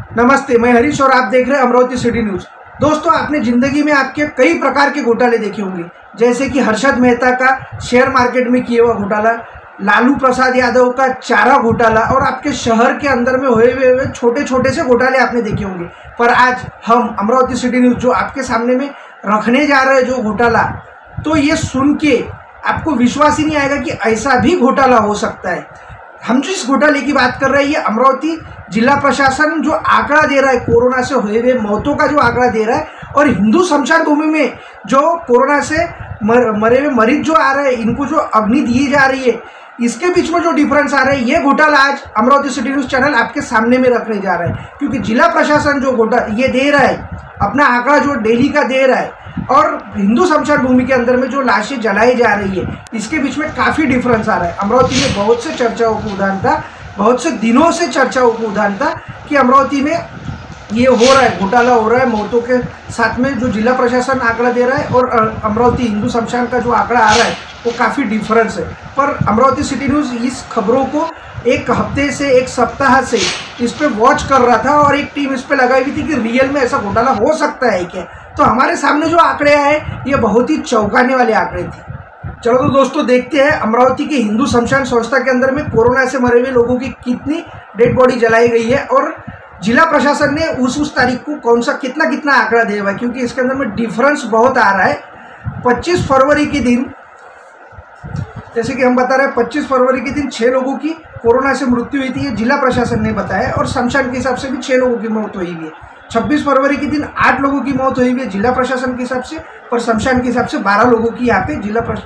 नमस्ते, मैं हरीश और आप देख रहे हैं अमरावती सिटी न्यूज़। दोस्तों, आपने ज़िंदगी में आपके कई प्रकार के घोटाले देखे होंगे, जैसे कि हर्षद मेहता का शेयर मार्केट में किया हुआ घोटाला, लालू प्रसाद यादव का चारा घोटाला और आपके शहर के अंदर में हुए हुए छोटे छोटे से घोटाले आपने देखे होंगे। पर आज हम अमरावती सिटी न्यूज़ जो आपके सामने में रखने जा रहे हैं जो घोटाला, तो ये सुन के आपको विश्वास ही नहीं आएगा कि ऐसा भी घोटाला हो सकता है। हम जिस घोटाले की बात कर रहे हैं, ये अमरावती जिला प्रशासन जो आंकड़ा दे रहा है कोरोना से हुए हुए मौतों का जो आंकड़ा दे रहा है, और हिंदू शमशान भूमि में जो कोरोना से मरे हुए मरीज जो आ रहे हैं, इनको जो अग्नि दी जा रही है, इसके बीच में जो डिफरेंस आ रहा है, ये घोटाला आज अमरावती सिटी न्यूज़ चैनल आपके सामने में रखने जा रहा है। क्योंकि जिला प्रशासन जो घोटाला ये दे रहा है, अपना आंकड़ा जो डेली का दे रहा है, और हिंदू शमशान भूमि के अंदर में जो लाशें जलाई जा रही है, इसके बीच में काफ़ी डिफरेंस आ रहा है। अमरावती में बहुत से चर्चाओं को उदाहरण था, बहुत से दिनों से चर्चाओं को उदाहरण था कि अमरावती में ये हो रहा है, घोटाला हो रहा है मौतों के साथ में। जो जिला प्रशासन आंकड़ा दे रहा है और अमरावती हिंदू शमशान का जो आंकड़ा आ रहा है, वो काफ़ी डिफरेंस है। पर अमरावती सिटी न्यूज़ इस खबरों को एक हफ्ते से, एक सप्ताह से इस पर वॉच कर रहा था, और एक टीम इस पर लगाई हुई थी कि रियल में ऐसा घोटाला हो सकता है क्या। तो हमारे सामने जो आंकड़े आए, ये बहुत ही चौंकाने वाले आंकड़े थे। चलो तो दोस्तों, देखते हैं अमरावती के हिंदू शमशान संस्था के अंदर में कोरोना से मरे हुए लोगों की कितनी डेड बॉडी जलाई गई है, और जिला प्रशासन ने उस तारीख को कौन सा कितना आंकड़ा दिया हुआ है, क्योंकि इसके अंदर में डिफरेंस बहुत आ रहा है। 25 फरवरी के दिन, जैसे कि हम बता रहे हैं, 25 फरवरी के दिन 6 लोगों की कोरोना से मृत्यु हुई थी, ये जिला प्रशासन ने बताया, और शमशान के हिसाब से भी 6 लोगों की मौत हुई है। 26 फरवरी के दिन 8 लोगों की मौत हुई है जिला प्रशासन के हिसाब से, पर शमशान के हिसाब से 12 लोगों की यहाँ पे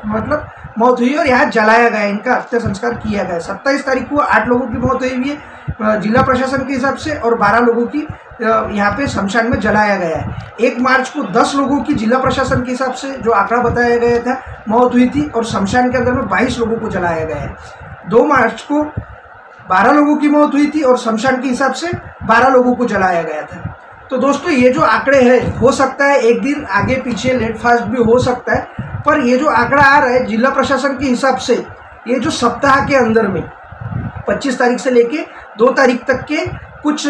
मतलब मौत हुई है, और यहाँ जलाया गया, इनका अंत्य संस्कार किया गया। 27 तारीख को 8 लोगों की मौत हुई है जिला प्रशासन के हिसाब से, और 12 लोगों की यहाँ पे शमशान में जलाया गया है। 1 मार्च को 10 लोगों की जिला प्रशासन के हिसाब से जो आंकड़ा बताया गया था मौत हुई थी, और शमशान के अंदर में 22 लोगों को जलाया गया है। 2 मार्च को 12 लोगों की मौत हुई थी, और शमशान के हिसाब से 12 लोगों को जलाया गया था। तो दोस्तों, ये जो आंकड़े हैं, हो सकता है एक दिन आगे पीछे लेट फास्ट भी हो सकता है, पर ये जो आंकड़ा आ रहा है जिला प्रशासन के हिसाब से, ये जो सप्ताह के अंदर में 25 तारीख से लेके 2 तारीख तक के कुछ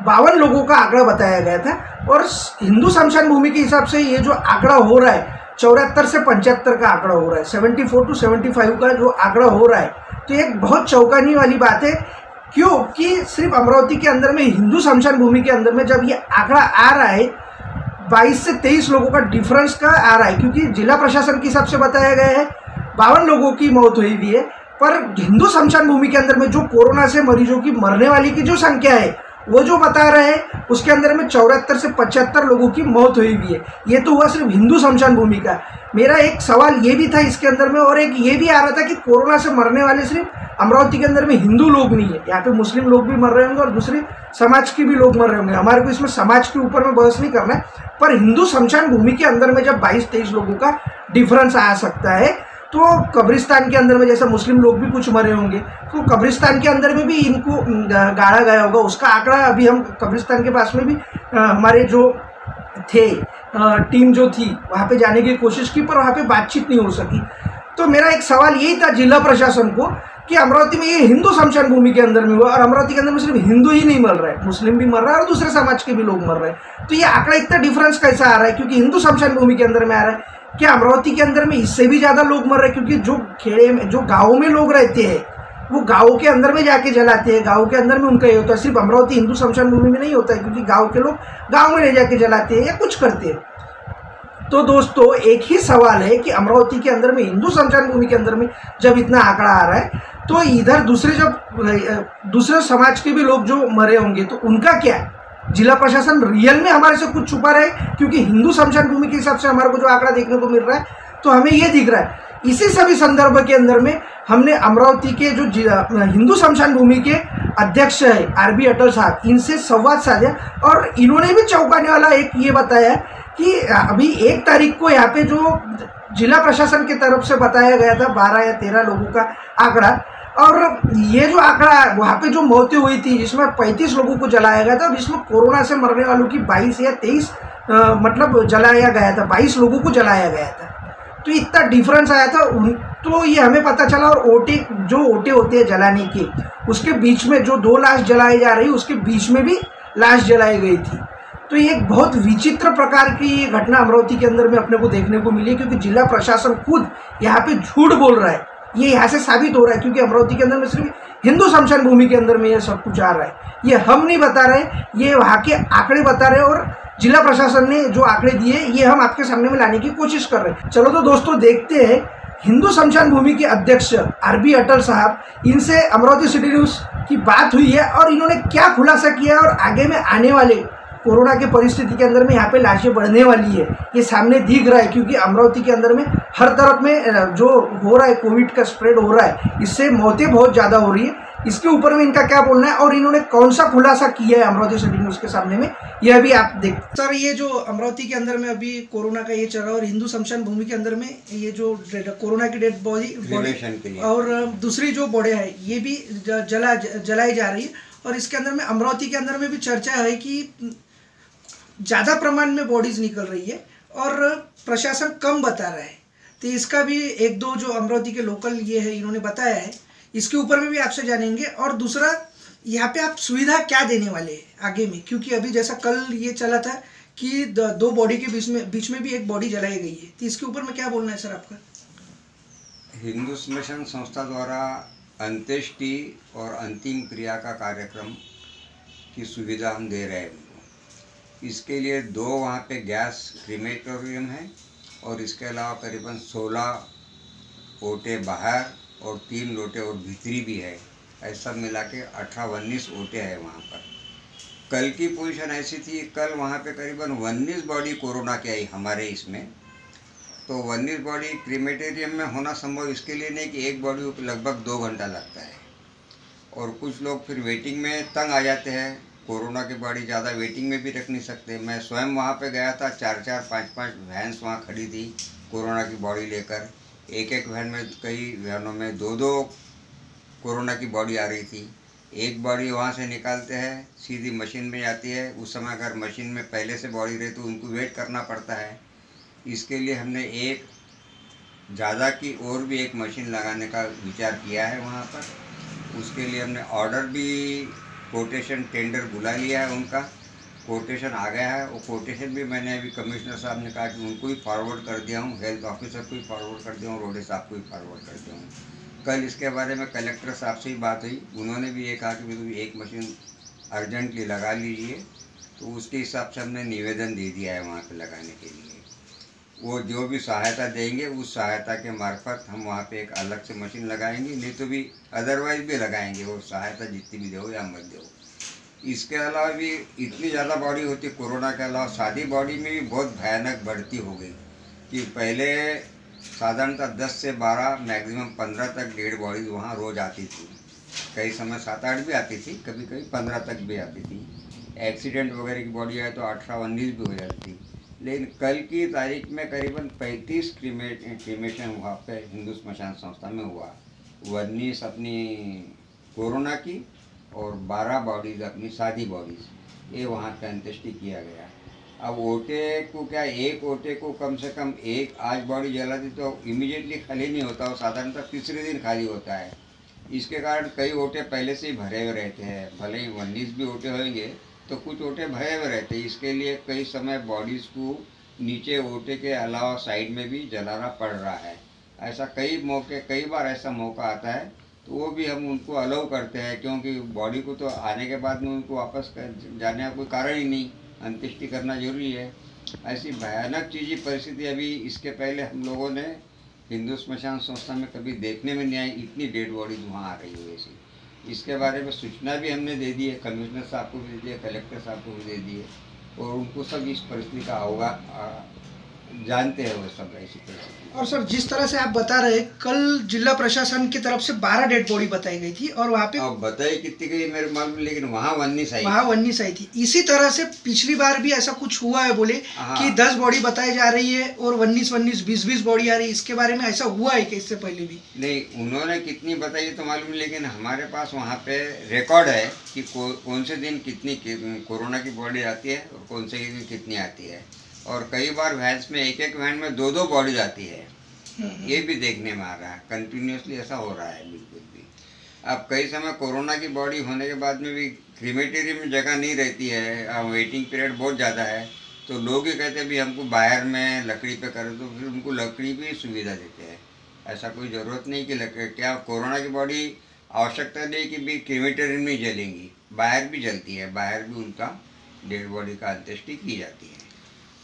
52 लोगों का आंकड़ा बताया गया था, और हिंदू शमशान भूमि के हिसाब से ये जो आंकड़ा हो रहा है 74 से 75 का आंकड़ा हो रहा है, 74 to 75 का जो आंकड़ा हो रहा है। तो एक बहुत चौंकाने वाली बात है, क्योंकि सिर्फ अमरावती के अंदर में हिंदू शमशान भूमि के अंदर में जब ये आंकड़ा आ रहा है 22 से 23 लोगों का डिफरेंस का आ रहा है, क्योंकि जिला प्रशासन के हिसाब से बताया गया है 52 लोगों की मौत हुई भी है, पर हिंदू शमशान भूमि के अंदर में जो कोरोना से मरीजों की मरने वाली की जो संख्या है, वो जो बता रहे हैं, उसके अंदर में 74 से 75 लोगों की मौत हुई भी है। ये तो हुआ सिर्फ हिंदू शमशान भूमि का। मेरा एक सवाल ये भी था इसके अंदर में, और एक ये भी आ रहा था कि कोरोना से मरने वाले सिर्फ अमरावती के अंदर में हिंदू लोग नहीं है, यहाँ पे मुस्लिम लोग भी मर रहे होंगे और दूसरे समाज के भी लोग मर रहे होंगे। हमारे को इसमें समाज के ऊपर में बहस नहीं करना है, पर हिंदू शमशान भूमि के अंदर में जब 22-23 लोगों का डिफरेंस आ सकता है, तो कब्रिस्तान के अंदर में जैसे मुस्लिम लोग भी कुछ मरे होंगे, तो कब्रिस्तान के अंदर में भी इनको गाड़ा गया होगा। उसका आंकड़ा अभी हम कब्रिस्तान के पास में भी हमारे जो थे टीम जो थी वहाँ पे जाने की कोशिश की, पर वहाँ पे बातचीत नहीं हो सकी। तो मेरा एक सवाल यही था जिला प्रशासन को कि अमरावती में ये हिंदू शमशान भूमि के अंदर में हुआ, और अमरावती के अंदर में सिर्फ हिंदू ही नहीं मर रहा है, मुस्लिम भी मर रहा है और दूसरे समाज के भी लोग मर रहे हैं। तो ये आंकड़ा इतना डिफरेंस कैसा आ रहा है, क्योंकि हिंदू शमशान भूमि के अंदर में आ रहा है। क्या अमरावती के अंदर में इससे भी ज़्यादा लोग मर रहे हैं? क्योंकि जो खेड़े में, जो गाँव में लोग रहते हैं, वो गाँव के अंदर में जाके जलाते हैं, गाँव के अंदर में उनका ये होता है। सिर्फ अमरावती हिंदू शमशान भूमि में नहीं होता है, क्योंकि गाँव के लोग गाँव में ले जाके जलाते हैं या कुछ करते हैं। तो दोस्तों, एक ही सवाल है कि अमरावती के अंदर में हिंदू शमशान भूमि के अंदर में जब इतना आंकड़ा आ रहा है, तो इधर दूसरे समाज के भी लोग जो मरे होंगे, तो उनका क्या है? जिला प्रशासन रियल में हमारे से कुछ छुपा रहा है? क्योंकि हिंदू शमशान भूमि के हिसाब से हमारे को जो आंकड़ा देखने को मिल रहा है, तो हमें ये दिख रहा है। इसी सभी संदर्भ के अंदर में हमने अमरावती के जो हिंदू शमशान भूमि के अध्यक्ष है RB अटल साहब, इनसे संवाद साधा, और इन्होंने भी चौंकाने वाला एक ये बताया कि अभी 1 तारीख को यहाँ पे जो जिला प्रशासन की तरफ से बताया गया था 12 या 13 लोगों का आंकड़ा, और ये जो आंकड़ा वहाँ पे जो मौतें हुई थी, जिसमें 35 लोगों को जलाया गया था, जिसमें कोरोना से मरने वालों की 22 या 23 मतलब जलाया गया था, 22 लोगों को जलाया गया था। तो इतना डिफरेंस आया था, तो ये हमें पता चला। और ओटे होते हैं जलाने के, उसके बीच में जो 2 लाश जलाई जा रही है, उसके बीच में भी लाश जलाई गई थी। तो ये एक बहुत विचित्र प्रकार की ये घटना अमरावती के अंदर में अपने को देखने को मिली, क्योंकि जिला प्रशासन खुद यहाँ पे झूठ बोल रहा है। ये यहाँ से साबित हो रहा है, क्योंकि अमरावती के अंदर में सिर्फ हिंदू शमशान भूमि के अंदर में ये सब कुछ आ रहा है। ये हम नहीं बता रहे, ये वहाँ के आंकड़े बता रहे हैं, और जिला प्रशासन ने जो आंकड़े दिए ये हम आपके सामने में लाने की कोशिश कर रहे हैं। चलो तो दोस्तों देखते हैं हिंदू शमशान भूमि के अध्यक्ष आरबी अटल साहब, इनसे अमरावती सिटी न्यूज़ की बात हुई है और इन्होंने क्या खुलासा किया और आगे में आने वाले कोरोना के परिस्थिति के अंदर में यहाँ पे लाशें बढ़ने वाली है ये सामने दिख रहा है, क्योंकि अमरावती के अंदर में हर तरफ में जो हो रहा है कोविड का स्प्रेड हो रहा है, इससे मौतें बहुत ज़्यादा हो रही है। इसके ऊपर में इनका क्या बोलना है और इन्होंने कौन सा खुलासा किया है अमरावती सिटी न्यूज़ के सामने में, यह भी आप देख। सर, ये जो अमरावती के अंदर में अभी कोरोना का ये चल रहा है और हिंदू शमशान भूमि के अंदर में ये जो कोरोना की डेड बॉडी और दूसरी जो बॉडी है ये भी जलाई जा रही है, और इसके अंदर में अमरावती के अंदर में भी चर्चा है कि ज़्यादा प्रमाण में बॉडीज निकल रही है और प्रशासन कम बता रहा है। तो इसका भी एक दो जो अमरावती के लोकल ये है इन्होंने बताया है, इसके ऊपर में भी आपसे जानेंगे। और दूसरा, यहाँ पे आप सुविधा क्या देने वाले हैं आगे में, क्योंकि अभी जैसा कल ये चला था कि दो बॉडी के बीच में भी एक बॉडी जलाई गई है, तो इसके ऊपर में क्या बोलना है सर आपका? हिंदू स्मशान संस्था द्वारा अंत्येष्टि और अंतिम क्रिया का कार्यक्रम की सुविधा हम दे रहे हैं उनको। इसके लिए 2 वहाँ पे गैस क्रीमेटोरियम है और इसके अलावा करीबन 16 ओटे बाहर और 3 लोटे और भीतरी भी है। ऐसा मिला के 18-19 ओटे है वहाँ पर। कल की पोजीशन ऐसी थी, कल वहाँ पे करीबन 19 बॉडी कोरोना की आई हमारे इसमें। तो 19 बॉडी क्रीमेटोरियम में होना संभव इसके लिए नहीं कि एक बॉडी को लगभग 2 घंटा लगता है, और कुछ लोग फिर वेटिंग में तंग आ जाते हैं। कोरोना की बॉडी ज़्यादा वेटिंग में भी रख नहीं सकते। मैं स्वयं वहाँ पे गया था, 4-4, 5-5 वैन्स वहाँ खड़ी थी कोरोना की बॉडी लेकर। एक वैन में, कई वैनों में 2-2 कोरोना की बॉडी आ रही थी। एक बॉडी वहाँ से निकालते हैं, सीधी मशीन में जाती है। उस समय अगर मशीन में पहले से बॉडी रहे तो उनको वेट करना पड़ता है। इसके लिए हमने एक ज़्यादा की और भी एक मशीन लगाने का विचार किया है वहाँ पर। उसके लिए हमने ऑर्डर भी, कोटेशन टेंडर बुला लिया है, उनका कोटेशन आ गया है। वो कोटेशन भी मैंने अभी कमिश्नर साहब ने कहा कि उनको ही फॉरवर्ड कर दिया हूँ, हेल्थ ऑफिसर को ही फॉरवर्ड कर दिया हूँ, रोडे साहब को ही फॉरवर्ड कर दिया हूँ। कल इसके बारे में कलेक्टर साहब से ही बात हुई, उन्होंने भी ये कहा कि भाई एक मशीन अर्जेंटली लगा लीजिए। तो उसके हिसाब से हमने निवेदन दे दिया है वहाँ पर लगाने के लिए। वो जो भी सहायता देंगे उस सहायता के मार्फत हम वहाँ पे एक अलग से मशीन लगाएंगे, नहीं तो भी अदरवाइज भी लगाएंगे, वो सहायता जितनी भी दो या मत दो। इसके अलावा भी इतनी ज़्यादा बॉडी होती कोरोना के अलावा, शादी बॉडी में भी बहुत भयानक बढ़ती हो गई कि पहले साधारणतः 10 से 12 मैक्सिमम 15 तक डेड बॉडीज वहाँ रोज़ आती थी। कई समय 7-8 भी आती थी, कभी कभी 15 तक भी आती थी। एक्सीडेंट वगैरह की बॉडी आए तो 18-19 भी हो जाती थी। लेकिन कल की तारीख में करीबन 35 क्रीमेशन वहाँ पे हिंदू स्मशान संस्था में हुआ। 19 अपनी कोरोना की और 12 बॉडीज़ अपनी शादी बॉडीज़, ये वहाँ पे अंत्येष्टि किया गया। अब ओटे को क्या, एक ओटे को कम से कम एक आज बॉडी जला दी तो इमीडिएटली खाली नहीं होता, वो साधारणतः तीसरे दिन खाली होता है। इसके कारण कई ओटे पहले से ही भरे हुए रहते हैं। भले ही 19 भी ओटे होंगे तो कुछ ओटे भरे हुए रहते हैं। इसके लिए कई समय बॉडीज़ को नीचे ओटे के अलावा साइड में भी जलाना पड़ रहा है। ऐसा कई बार ऐसा मौका आता है, तो वो भी हम उनको अलाउ करते हैं, क्योंकि बॉडी को तो आने के बाद में उनको वापस जाने का कोई कारण ही नहीं, अंत्येष्टि करना जरूरी है। ऐसी भयानक चीज़ी परिस्थिति अभी इसके पहले हम लोगों ने हिंदू स्मशान संस्था में कभी देखने में नहीं आई, इतनी डेड बॉडीज वहाँ आ रही है। ऐसी इसके बारे में सूचना भी हमने दे दी है, कमिश्नर साहब को भी दे दिया, कलेक्टर साहब को भी दे दी है, और उनको सब इस परिस्थिति का जानते हैं वो सब ऐसी परिस्थिति। और सर, जिस तरह से आप बता रहे हैं, कल जिला प्रशासन की तरफ से 12 डेड बॉडी बताई गई थी और वहाँ पे बताई कितनी गई मेरे मालूम, लेकिन वहाँ 19 आई थी। इसी तरह से पिछली बार भी ऐसा कुछ हुआ है, बोले कि 10 बॉडी बताई जा रही है और 19 बॉडी आ रही है। इसके बारे में ऐसा हुआ है कि इससे पहले भी? नहीं, उन्होंने कितनी बताई तो मालूम, लेकिन हमारे पास वहाँ पे रिकॉर्ड है कि कौन से दिन कितनी कोरोना की बॉडी आती है और कौन से दिन कितनी आती है। और कई बार वैन्स में एक वैन में 2-2 बॉडी आती है, ये भी देखने में आ रहा है। कंटिन्यूसली ऐसा हो रहा है बिल्कुल भी। अब कई समय कोरोना की बॉडी होने के बाद में भी क्रीमेटरी में जगह नहीं रहती है, वेटिंग पीरियड बहुत ज़्यादा है, तो लोग ही कहते हैं भी हमको बाहर में लकड़ी पे करें, तो फिर उनको लकड़ी भी सुविधा देते हैं। ऐसा कोई ज़रूरत नहीं कि लकड़ी, क्या कोरोना की बॉडी आवश्यकता नहीं कि भी क्रीमेटरी में जलेंगी, बाहर भी जलती है, बाहर भी उनका डेड बॉडी का अंत्येष्टि की जाती है।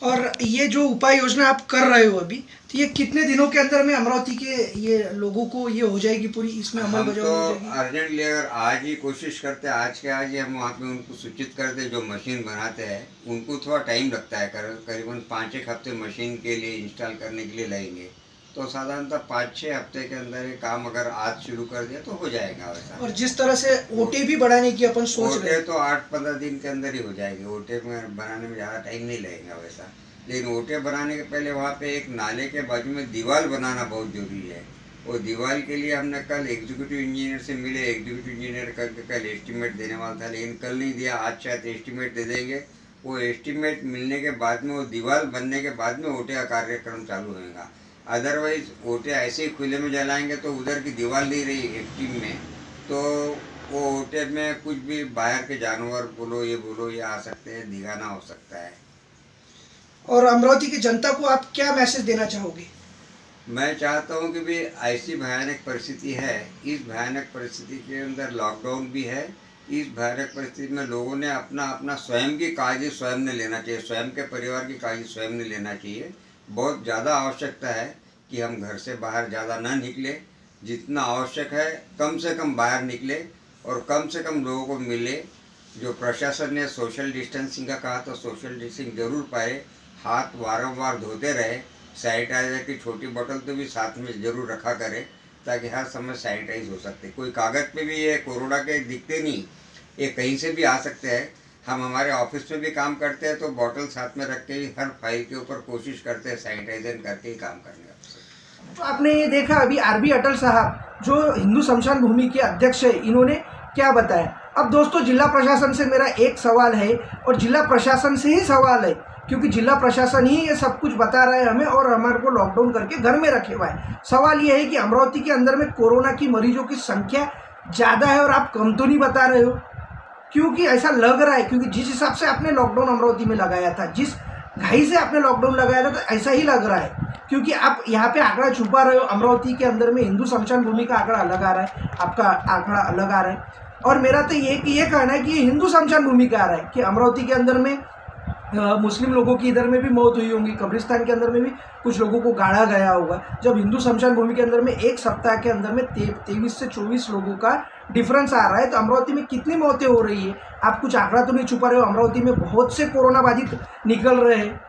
और ये जो उपाय योजना आप कर रहे हो अभी, तो ये कितने दिनों के अंदर में अमरावती के ये लोगों को ये हो जाएगी पूरी, इसमें अमल बजाव हो जाएगी? अर्जेंटली अगर आज ही कोशिश करते, आज के आज ही हम वहाँ पे उनको सूचित करते, जो मशीन बनाते हैं उनको थोड़ा टाइम लगता है, करीबन 5-1 हफ्ते मशीन के लिए इंस्टॉल करने के लिए लगेंगे, तो साधारणतः 5-6 हफ्ते के अंदर ये काम अगर आज शुरू कर दिया तो हो जाएगा वैसा। और जिस तरह से ओटे भी बढ़ाने की अपन सोच रहे हैं, ओटे तो 8-15 दिन के अंदर ही हो जाएगी, ओटे में बनाने में ज़्यादा टाइम नहीं लगेगा वैसा। लेकिन ओटे बनाने के पहले वहाँ पे एक नाले के बाजू में दीवार बनाना बहुत जरूरी है। वो दीवार के लिए हमने कल एग्जीक्यूटिव इंजीनियर से मिले, एग्जीक्यूटिव इंजीनियर करके कल एस्टीमेट देने वाला था, लेकिन कल नहीं दिया, आज शायद एस्टीमेट दे देंगे। वो एस्टीमेट मिलने के बाद में, वो दीवार बनने के बाद में ओटे का कार्यक्रम चालू होगा। अदरवाइज ओटे ऐसे ही खुले में जलाएंगे तो उधर की दीवार नहीं रही एक टीम में, तो वो ओटे में कुछ भी बाहर के जानवर बोलो ये आ सकते हैं, दिगाना हो सकता है। और अमरावती की जनता को आप क्या मैसेज देना चाहोगे? मैं चाहता हूं कि भी ऐसी भयानक परिस्थिति है, इस भयानक परिस्थिति के अंदर लॉकडाउन भी है, इस भयानक परिस्थिति में लोगों ने अपना स्वयं की काळजी स्वयं ने लेना चाहिए, स्वयं के परिवार की काळजी स्वयं ने लेना चाहिए। बहुत ज़्यादा आवश्यकता है कि हम घर से बाहर ज़्यादा ना निकले, जितना आवश्यक है कम से कम बाहर निकले और कम से कम लोगों को मिले। जो प्रशासन ने सोशल डिस्टेंसिंग का कहा तो सोशल डिस्टेंसिंग जरूर पाए, हाथ वारंवार धोते रहे, सैनिटाइजर की छोटी बोतल तो भी साथ में ज़रूर रखा करें ताकि हर समय सैनिटाइज हो सकते। कोई कागज़ पे भी ये कोरोना के दिखते नहीं, ये कहीं से भी आ सकते हैं। हम हमारे ऑफिस में भी काम करते हैं तो बोतल साथ में रख के ही हर फाइल के ऊपर कोशिश करते हैं सैनिटाइजर करके ही काम करने का। तो आपने ये देखा अभी आरबी अटल साहब जो हिंदू शमशान भूमि के अध्यक्ष है, इन्होंने क्या बताया। अब दोस्तों जिला प्रशासन से मेरा एक सवाल है और जिला प्रशासन से ही सवाल है, क्योंकि जिला प्रशासन ही ये सब कुछ बता रहा है हमें और हमारे को लॉकडाउन करके घर में रखे हुआ है। सवाल ये है कि अमरावती के अंदर में कोरोना की मरीजों की संख्या ज़्यादा है और आप कम तो नहीं बता रहे हो, क्योंकि ऐसा लग रहा है, क्योंकि जिस हिसाब से आपने लॉकडाउन अमरावती में लगाया था, जिस घाई से आपने लॉकडाउन लगाया था, तो ऐसा ही लग रहा है, क्योंकि आप यहाँ पे आंकड़ा छुपा रहे हो। अमरावती के अंदर में हिंदू शमशान भूमि का आंकड़ा अलग आ रहा है, आपका आंकड़ा अलग आ रहा है। और मेरा तो ये कहना है कि ये हिंदू शमशान भूमि का आ रहा है कि अमरावती के अंदर में मुस्लिम लोगों की इधर में भी मौत हुई होंगी, कब्रिस्तान के अंदर में भी कुछ लोगों को गाड़ा गया होगा, जब हिंदू शमशान भूमि के अंदर में एक सप्ताह के अंदर में 23 से 24 लोगों का डिफरेंस आ रहा है। तो अमरावती में कितनी मौतें हो रही है, आप कुछ आंकड़ा तो नहीं छुपा रहे हो। अमरावती में बहुत से कोरोना बाधित निकल रहे हैं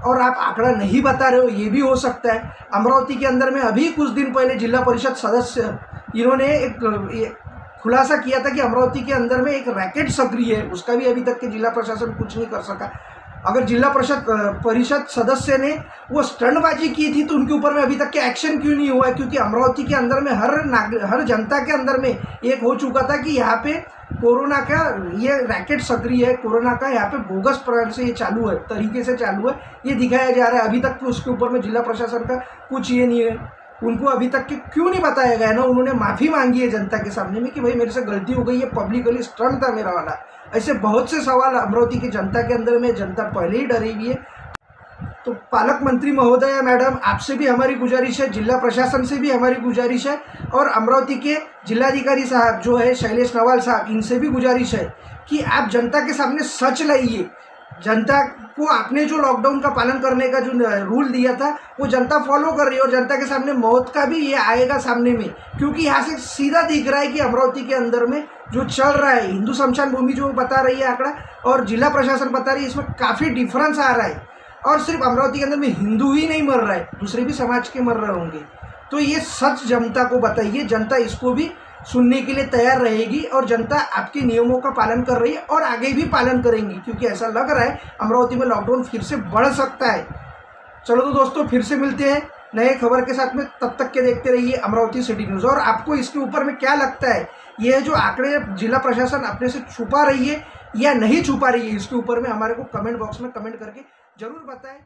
और आप आंकड़ा नहीं बता रहे हो, ये भी हो सकता है। अमरावती के अंदर में अभी कुछ दिन पहले जिला परिषद सदस्य इन्होंने एक खुलासा किया था कि अमरावती के अंदर में एक रैकेट सक्रिय है, उसका भी अभी तक के जिला प्रशासन कुछ नहीं कर सका। अगर जिला परिषद सदस्य ने वो स्टंटबाजी की थी तो उनके ऊपर में अभी तक के एक्शन क्यों नहीं हुआ है? क्योंकि अमरावती के अंदर में हर जनता के अंदर में एक हो चुका था कि यहाँ पे कोरोना का ये रैकेट सक्रिय है, कोरोना का यहाँ पे बोगस प्रकार से ये चालू है, तरीके से चालू है, ये दिखाया जा रहा है। अभी तक तो उसके ऊपर में जिला प्रशासन का कुछ ये नहीं है, उनको अभी तक के क्यों नहीं बताया गया ना? उन्होंने माफ़ी मांगी है जनता के सामने में कि भाई मेरे से गलती हो गई, ये पब्लिकली स्टंट था मेरा वाला। ऐसे बहुत से सवाल अमरावती की जनता के अंदर में, जनता पहले ही डरी हुई है। तो पालक मंत्री महोदय मैडम, आपसे भी हमारी गुजारिश है, जिला प्रशासन से भी हमारी गुजारिश है और अमरावती के जिलाधिकारी साहब जो है शैलेश नवाल साहब, इनसे भी गुजारिश है कि आप जनता के सामने सच लाइए। जनता को आपने जो लॉकडाउन का पालन करने का जो रूल दिया था वो जनता फॉलो कर रही है और जनता के सामने मौत का भी ये आएगा सामने में, क्योंकि यहाँ से सीधा दिख रहा है कि अमरावती के अंदर में जो चल रहा है, हिंदू शमशान भूमि जो बता रही है आंकड़ा और जिला प्रशासन बता रही है, इसमें काफ़ी डिफरेंस आ रहा है। और सिर्फ अमरावती के अंदर में हिंदू ही नहीं मर रहा है, दूसरे भी समाज के मर रहे होंगे। तो ये सच जनता को बताइए, जनता इसको भी सुनने के लिए तैयार रहेगी और जनता आपके नियमों का पालन कर रही है और आगे भी पालन करेंगी, क्योंकि ऐसा लग रहा है अमरावती में लॉकडाउन फिर से बढ़ सकता है। चलो तो दोस्तों, फिर से मिलते हैं नए खबर के साथ में, तब तक के देखते रहिए अमरावती सिटी न्यूज़। और आपको इसके ऊपर में क्या लगता है, ये जो आंकड़े जिला प्रशासन अपने से छुपा रही है या नहीं छुपा रही है, इसके ऊपर में हमारे को कमेंट बॉक्स में कमेंट करके जरूर बताएं।